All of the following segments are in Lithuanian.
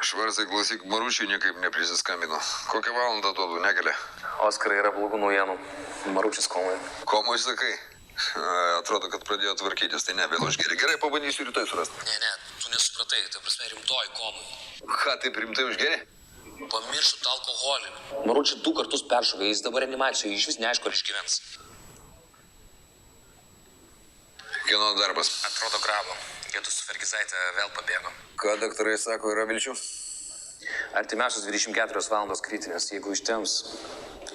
Švarsai, klausyk, Maručiui niekaip neprisiskambino. Kokią valandą duodu, nekelia? Oskarai, yra blogų naujienų. Maručius komai. Komui sakai? Atrodo, kad pradėjo tvarkytis, tai nebėla užgeri. Gerai, pabandysiu rytoj surasti. Ne, tu nesupratai, ta prasme rimtoj komai. Ką, taip rimtai užgeri? Pamiršut alkoholį. Maručiui 2 kartus peršovė, jis dabar reanimacijoje, iš vis neaišku, ar išgyvens. Kieno darbas? Atrodo grabo. Jėdu su Fergizaitė vėl pabėgo. Ką daktarai sako, yra vilčių? Artimiausios 24 valandos kritinės, jeigu ištems,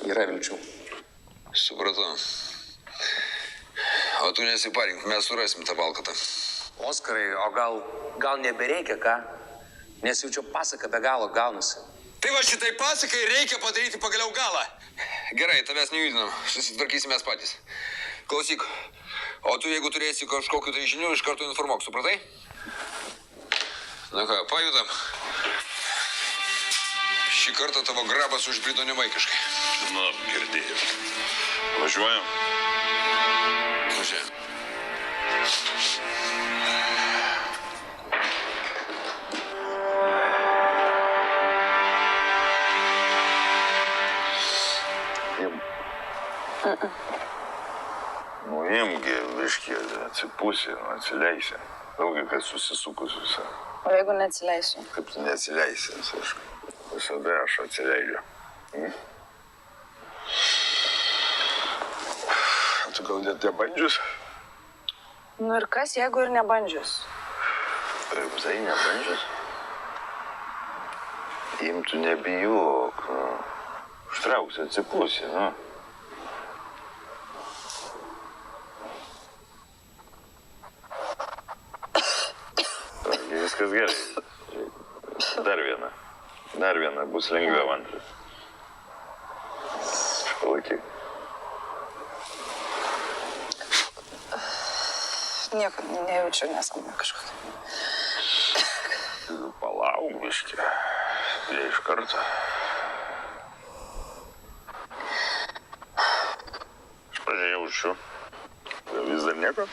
yra vilčių. Supratau. O tu nesiparink, mes surasim tą valkatą. Oskarai, o gal nebereikia, ką? Nes jau čia pasaka be galo gaunasi. Tai va šitai pasakai reikia padaryti pagaliau galą. Gerai, tavęs nejudinam, susitvarkysimės patys. Klausyk, o tu jeigu turėsi kažkokiu tai žinių, iš karto informuok, supratai? Na ką, pajudam. Šį kartą tavo grabas užbrido nemaikiškai. Na, girdėjau. Važiuojam? Važiuojam. Nuimgi viškį, atsipūsi, atsileisi. Ilgai, kad susisukusiusi. O jeigu neatsileisiu? Kaip tu neatsileisi, visada aš atsileidžiu. Tu gal net nebandžius? Nu ir kas, jeigu ir nebandžius? Rimtai nebandžius? Imtų nebijok, užtrauksi, atsipūsi, Viskas gerai. Dar viena, bus lengviau antras. Palaikyk. Nieko nejaučiu nesąmonę kažkokią. Palauk, biškį. Jie iš karto. Aš pažiūrėjau. Vis dar nieko?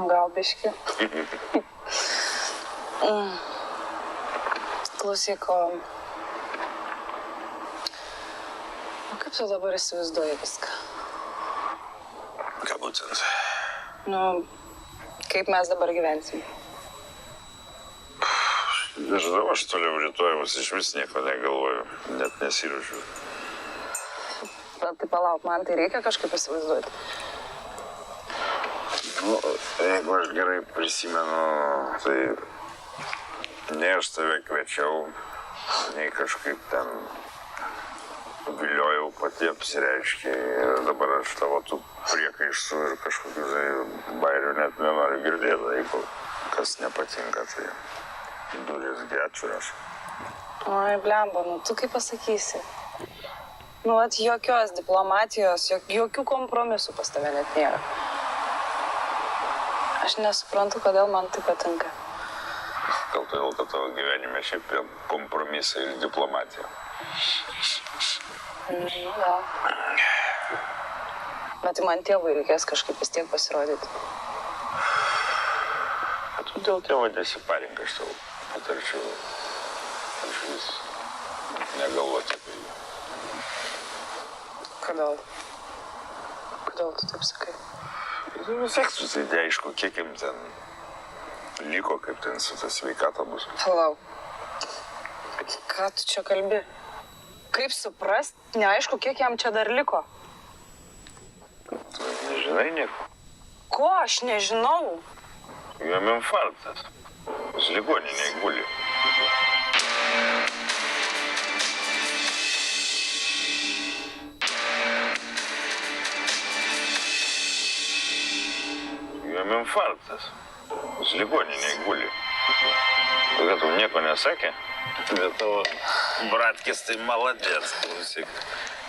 Gal biškį. Klausyk, o kaip tu dabar įsivaizduoji viską? Ką būtent? Nu, kaip mes dabar gyvensim? Nežinau, aš toliau rytojamas iš vis nieko negalvoju. Net nesiruošiu. Tai palauk, man tai reikia kažkaip įsivaizduoti. Nu, jeigu aš gerai prisimenu, tai ne aš tave kviečiau, nei kažkaip ten viliojau pati apsireiškiai ir dabar aš tavo tų priekaištų ir kažkokių bairių net nenoriu girdėti, jeigu kas nepatinka, tai durys atviras. Oi, blemba, nu tu kaip pasakysi? Nu, jokios diplomatijos, jokių kompromisų pas tave net nėra. Aš nesuprantu, kodėl man tai patinka. Gal todėl, kad tavo gyvenime šiaip kompromisai ir diplomatija. Nu, gal. Bet tai man tėvui reikės kažkaip vis tiek pasirodyti. Tu dėl tėvo nesiparink, aš tau patarčiau. Aš vis negalvoti apie jį. Kodėl? Kodėl tu taip sakai? Vis tiek tai neaišku, kiek jam ten liko, kaip ten su ta sveikata bus. Palauk. Ką tu čia kalbi? Kaip suprast, neaišku, kiek jam čia dar liko. Tu nežinai nieko. Ko aš nežinau? Jam infarktas. Jis ligoninėje guli. Jam infarktas. Jis ligoninėje guli. Tada tau nieko nesakė? Bet tavo bratkis tai maladėts, klausyk.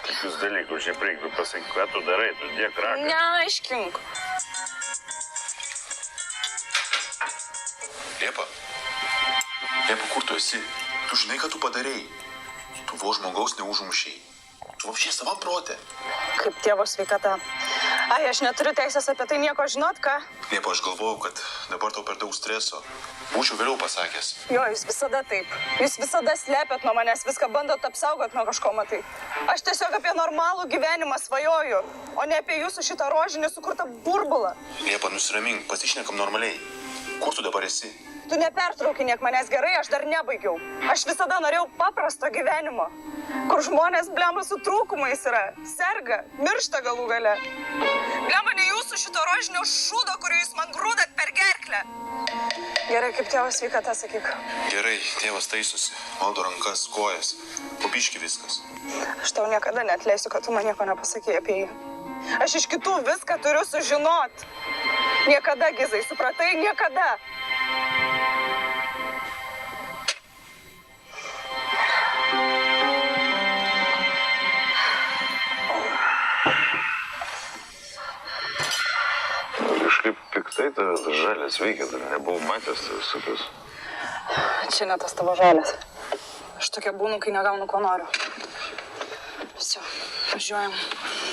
Tokius dalykus šiaip reiktų pasakyti, ką tu darai, tu dėk raką. Neaiškink. Liepa, kur tu esi? Tu žinai, ką tu padarei. Tu vo žmogaus neužmušiai. Tu vapšiai savam protė. Kaip tėvo sveikata. Ai, aš neturiu teisės apie tai nieko žinot, ką? Liepa, aš galvojau, kad dabar tau per daug streso. Būčiau vėliau pasakęs. Jo, jūs visada taip. Jūs visada slepiat nuo manęs, viską bandot apsaugot nuo kažko, matai. Aš tiesiog apie normalų gyvenimą svajoju, o ne apie jūsų šitą rožinį sukurtą burbulą. Liepa, nusiramink, pasišnekam normaliai. Kur tu dabar esi? Tu nepertraukinėk manęs gerai, aš dar nebaigiau. Aš visada norėjau paprasto gyvenimo, kur žmonės blemba su trūkumais yra, serga, miršta galų gale. Blemba ne jūsų šito rožinio šūdo, kurį jūs man grūdat per gerklę. Gerai, kaip tėvas sveikata, sakyk. Gerai, tėvas taisosi. Valdo rankas, kojas. Popiški viskas. Aš tau niekada neatleisiu, kad tu man nieko nepasakėjai apie jį. Aš iš kitų viską turiu sužinot. Niekada, Gizai, supratai? Niekada. Kažkaip piktai tas žalės veikia, dar nebuvau matęs tas visokius. Čia ne tas tavo žalės. Aš tokia būnu, kai negaunu, ko noriu. Visio, važiuojam.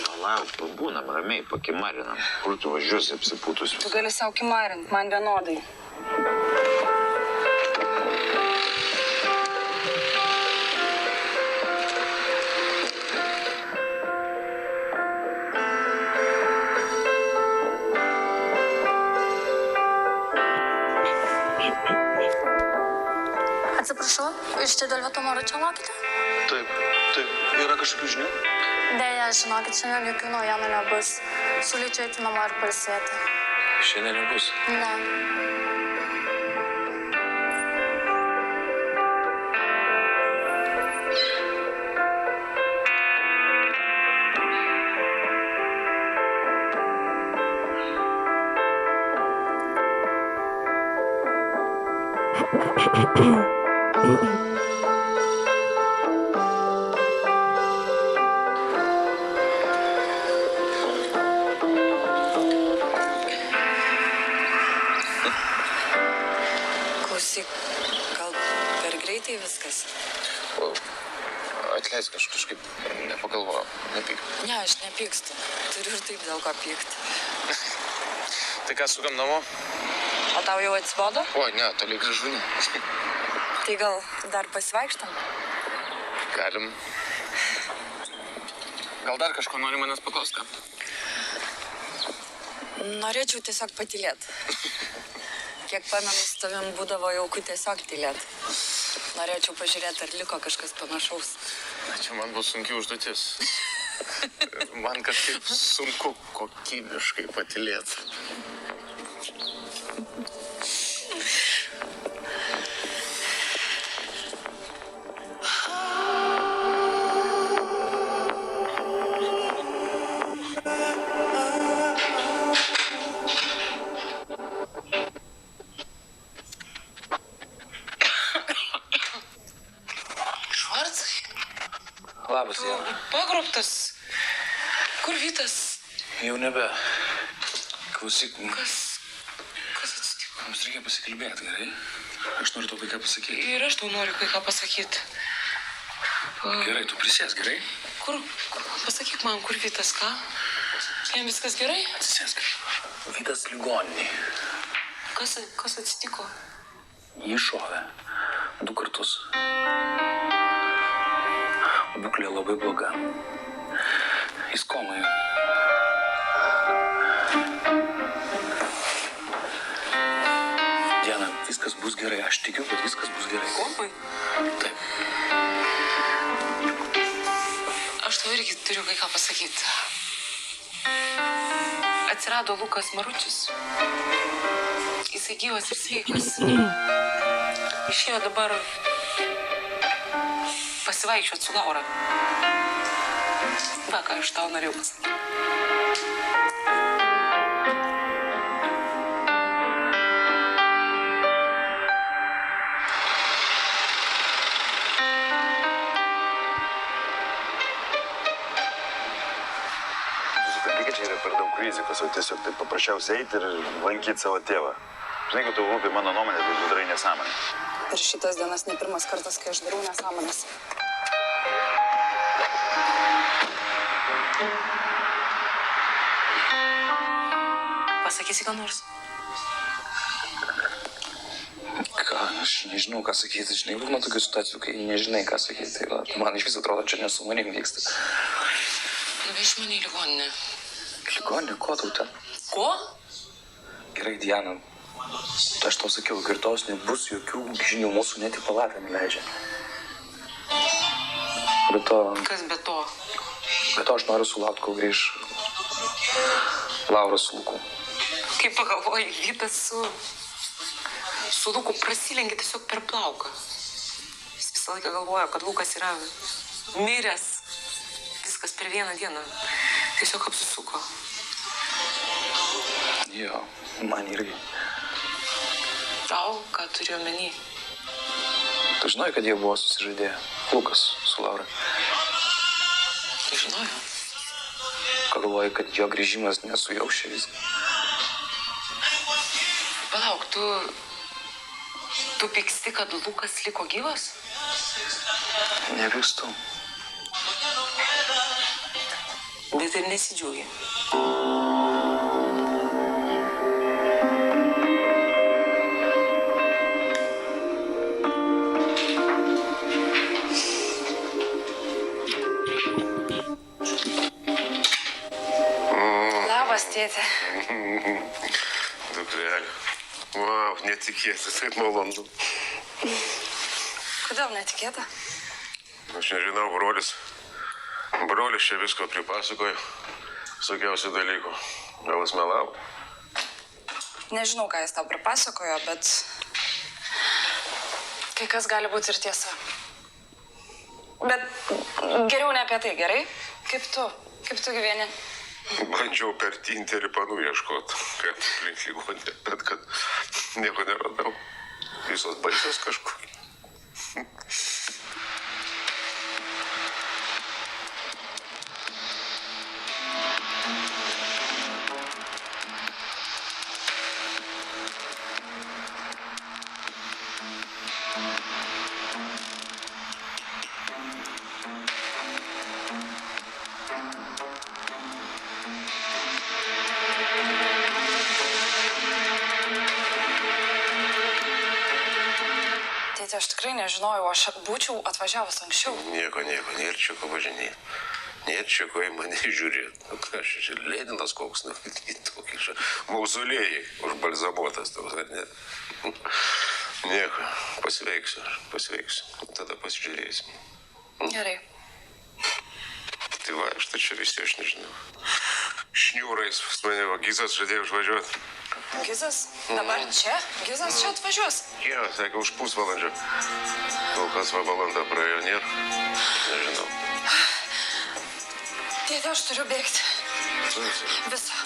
Palauk, pabūnam, ramiai, pakimarinam. Kur tu važiuosi apsipūtusius? Tu gali savo kimarint, man vienodai. Atsiprašau, iš čia dėl Vietomoro čia laukite? Taip. Yra kažkokių žinių? Deja, žinokit, šiandien jokių naujienų nebus. Siūlyčiau eiti namo ir pailsėti. Šiandien nebus. Ne. Klausyk, gal per greitai viskas? Atleisk, aš kažkaip nepagalvojau. Nepyk. Ne, aš nepykstu. Turiu ir taip dėl ko pykti. Tai ką, sukam namo? O tau jau atsibodo? Oi, ne, toli gražu ne. Tai gal dar pasivaikštam? Galim. Gal dar kažko nori manęs paklausti? Norėčiau tiesiog patylėt. Kiek pamenu, su tavim būdavo jauku tiesiog tylėt. Norėčiau pažiūrėti, ar liko kažkas panašaus. Čia man bus sunki užduotis. Man kažkaip sunku kokybiškai patylėti. Labas, Jana. Pagrobtas. Kur Vytas? Jau nebe. Klausyk, Kas atsitiko? mums reikia pasikalbėti, gerai? Aš noriu tau kai ką pasakyti. Ir aš tau noriu kai ką pasakyti. Gerai, tu prisėsk, gerai? Kur? Pasakyk man, kur Vytas, ką? Jam viskas gerai? Atsisėsk. Vytas ligoninėj. Kas atsitiko? Jį šovė 2 kartus. Būklė labai bloga. Jis komoje. Diana, viskas bus gerai. Aš tikiu, kad viskas bus gerai. Komai? Taip. Aš tau irgi turiu kai ką pasakyti. Atsirado Lukas Maručius. Jisai gyvas ir sveikas. Išėjo dabar pasivaikščiot su Laura. Va, ką aš tau norėjau pasakyti. Supranti, kad čia yra per daug rizikos, o tiesiog taip paprasčiausiai eiti ir lankyti savo tėvą. Žinai, kad tau rūpi mano nuomonė, tai tu darai nesąmonę. Ir šitas dienas ne pirmas kartas, kai aš darau nesąmonės. Pasakysi ką nors? Ką, aš nežinau, ką sakyti. Žinai, būna tokių situacijų, kai nežinai, ką sakyti. Tai va, man iš vis atrodo, čia nesu manim vyksta. Nuveš mane į ligoninę. Ligoninė, ko tau ten? Ko? Gerai, Diana. Aš tau sakiau, girtos nebus jokių žinių, mūsų net į palatą neleidžia. Be to aš noriu sulaukti, kol grįž Laura su Luku. Kaip pagalvoji, Vytas su Luku prasilenkė tiesiog per plauką. Jis visą laiką galvoja, kad Lukas yra miręs. Viskas per vieną dieną. Tiesiog apsisuko. Jo, man irgi. Tau, ką turiu omeny? Tu žinai, kad jie buvo susižadėję. Lukas su Laura. Žinojau. Ką galvoji, kad jo grįžimas nesujaušė viską? Palauk, tu pyksti, kad Lukas liko gyvas? Nepykstu. Bet ir nesidžiaugi. Labas, tėte. Dukrelė. Vau, netikėta, taip malonu. Kodėl netikėta? Aš nežinau, brolis čia visko pripasakojo, visokiausių dalykų. Gal jis melavo? Nežinau, ką jis tau pripasakojo, bet kai kas gali būti ir tiesa. Bet geriau ne apie tai, gerai? Kaip tu gyveni? Bandžiau per Tinterį panų ieškot, kad link ligoninę, bet kad nieko neradau. Visos baisios kažkur. Tėte, aš tikrai nežinojau, aš būčiau atvažiavus anksčiau. Nieko, nėra čia ko važinėti. Nėra čia ko į mane žiūrėti. Nu, ką aš čia, Leninas koks, nu, tokį čia mauzolėjai užbalzamuotas, toks, ar ne? Nieko, pasveiksiu. Tada pasižiūrėsim. Gerai. Tai va, aš tai čia visi, aš nežinau. Šniūrais pas mane, va, Gizas žadėjo užvažiuoti. Gizas? Dabar čia? Gizas čia atvažiuos? Jo, sakė, už pusvalandžio. Kol kas va valanda praėjo, nėra. Nežinau. Tėte, aš turiu bėgti. Visą.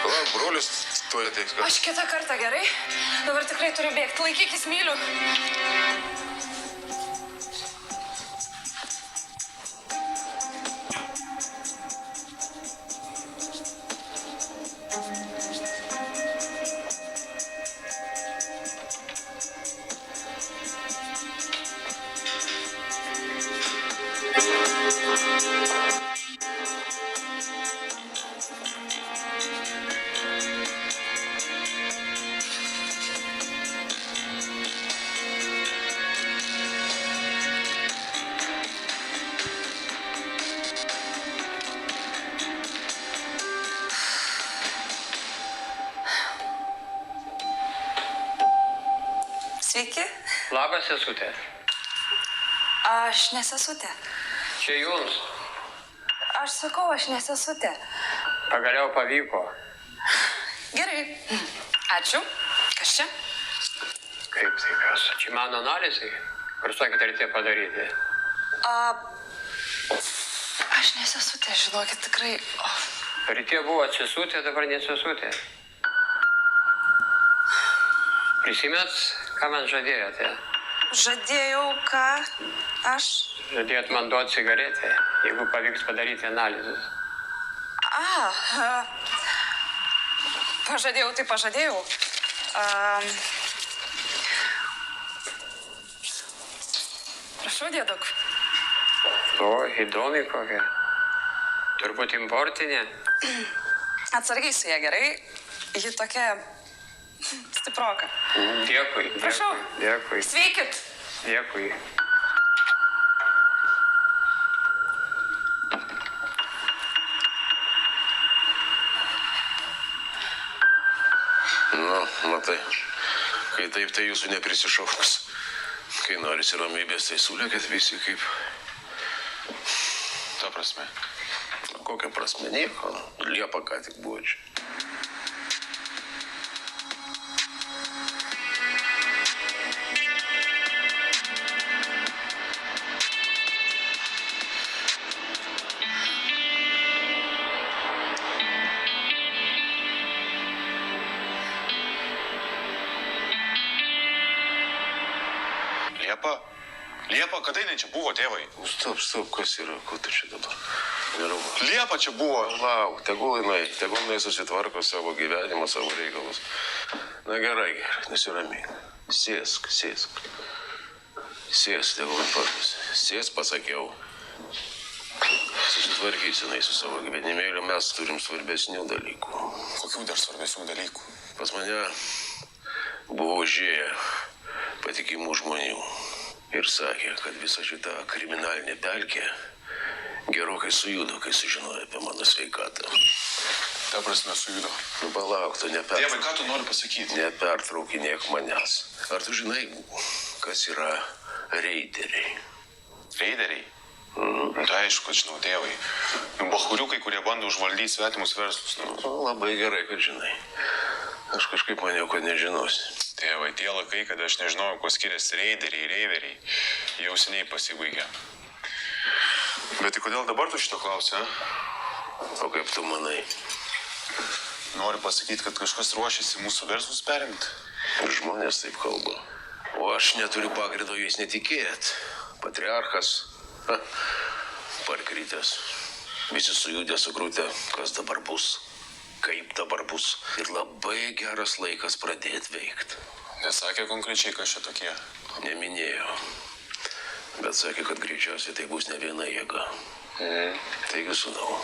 Palauk, brolis tuoj ateis. Aš kitą kartą, gerai? Dabar tikrai turiu bėgti. Laikykis, myliu. Sveiki. Labas, sesutė. Aš nesesutė. Čia jums. Aš sakau, aš nesesutė. Pagaliau pavyko. Gerai. Ačiū. Kas čia? Kaip tai kas? Čia mano analizai. Kur sakėte, reikia padaryti? Aš nesesutė, žinokit, tikrai. Rytie buvo atsisutė, dabar nesesutė. Prisimėt, ką man žadėjote? Žadėjau, ką aš? Žadėjot man duoti cigaretę, jeigu pavyks padaryti analizės. Pažadėjau, tai pažadėjau. Prašau, dėduk. O, įdomi kokia. Turbūt importinė. Atsargiai su ją, gerai? Ji tokia stiproka. Dėkui. Prašau. Dėkui. Sveikit. Dėkui. Nu, matai, kai taip, tai jūsų neprisišauks. Kai norisi ramybės, tai sulėkit visi kaip... Ta prasme. Kokia prasme? Nieko. Liepa ką tik buvo čia. Liepa, kada jinai čia buvo, tėvai? Stop, kas yra? Ko tu čia dabar? Nerūma. Liepa čia buvo. Lauk, tegul jinai susitvarko savo gyvenimą, savo reikalus. Na gerai, nesiramink. Sėsk. Sėsk, tegul patys. Sėsk, pasakiau. Susitvarkys jinai su savo gyvenimėliu, mes turim svarbesnių dalykų. Kokių dar svarbesnių dalykų? Pas mane buvo užėję patikimų žmonių. Ir sakė, kad visa šita kriminalinė pelkė gerokai sujudo, kai sužinojo apie mano sveikatą. Ta prasme sujudo. Nu, palauk, tu Tėvai, ką tu nori pasakyti? nepertraukinėk manęs. Ar tu žinai, kas yra reideriai? Reideriai? Tai aišku, kad žinau, tėvai. Bachuriukai, kurie bando užvaldyti svetimus verslus. Labai gerai, kad žinai. Aš kažkaip maniau, kad nežinosi. Tėvai, tie laikai, kad aš nežinojau, kuo skiriasi reideriai, reiveriai, jau seniai pasibaigė. Bet tai kodėl dabar tu šito klausi, a? O kaip tu manai? Nori pasakyti, kad kažkas ruošiasi mūsų verslus perimti? Ir žmonės taip kalba. O aš neturiu pagrindo jais netikėt. Patriarchas, parkrytęs. Visi sujudę, sukrūtę, kas dabar bus. Kaip dabar bus. Ir labai geras laikas pradėti veikti. Nesakė konkrečiai, kas čia tokie? Neminėjo. Bet sakė, kad greičiausiai tai bus ne viena jėga. Taigi, sūnau,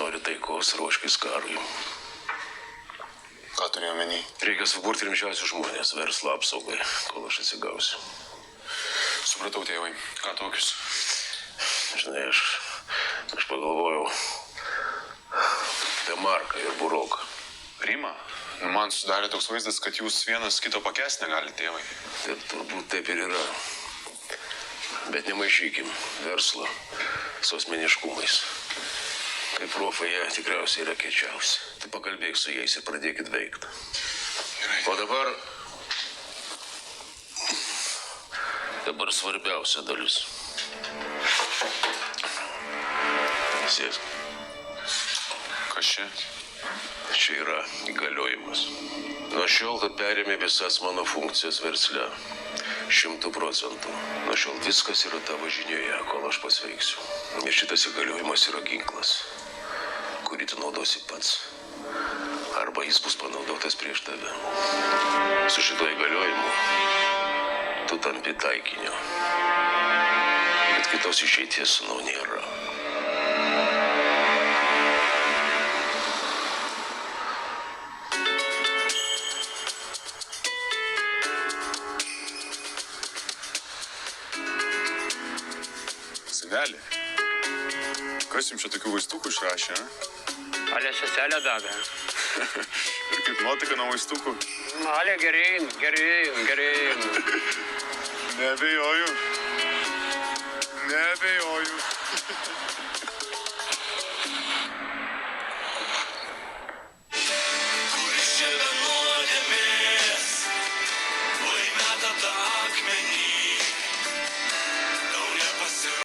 nori taikos, ruoškis karui. Ką turėjau menį? Reikia suburti rimčiausius žmonės verslo apsaugai, kol aš atsigausiu. Supratau, tėvai. Ką tokius? Žinai, aš pagalvojau apie Marką ir Buroką. Rima? Man sudarė toks vaizdas, kad jūs vienas kito pakęsti negalite, tėvai. Taip, turbūt taip ir yra. Bet nemaišykim verslo su asmeniškumais. Kaip profai jie tikriausiai yra kiečiausi. Tai pakalbėk su jais ir pradėkit veikti. O dabar svarbiausia dalis. Sėsk. Kas čia? Čia yra įgaliojimas. Nuo šiol tu perėmė visas mano funkcijas versle. 100%. Nuo šiol viskas yra tavo žinioje, kol aš pasveiksiu. Ir šitas įgaliojimas yra ginklas, kurį tu naudosi pats. Arba jis bus panaudotas prieš tave. Su šito įgaliojimu tu tampi taikiniu. Bet kitos išeities, sūnau, nėra. Senelė, kas jums čia tokių vaistukų išrašė, a? Ale seselė davė. Ir kaip nuotaika nuo vaistukų? Ale geryn. Neabejoju.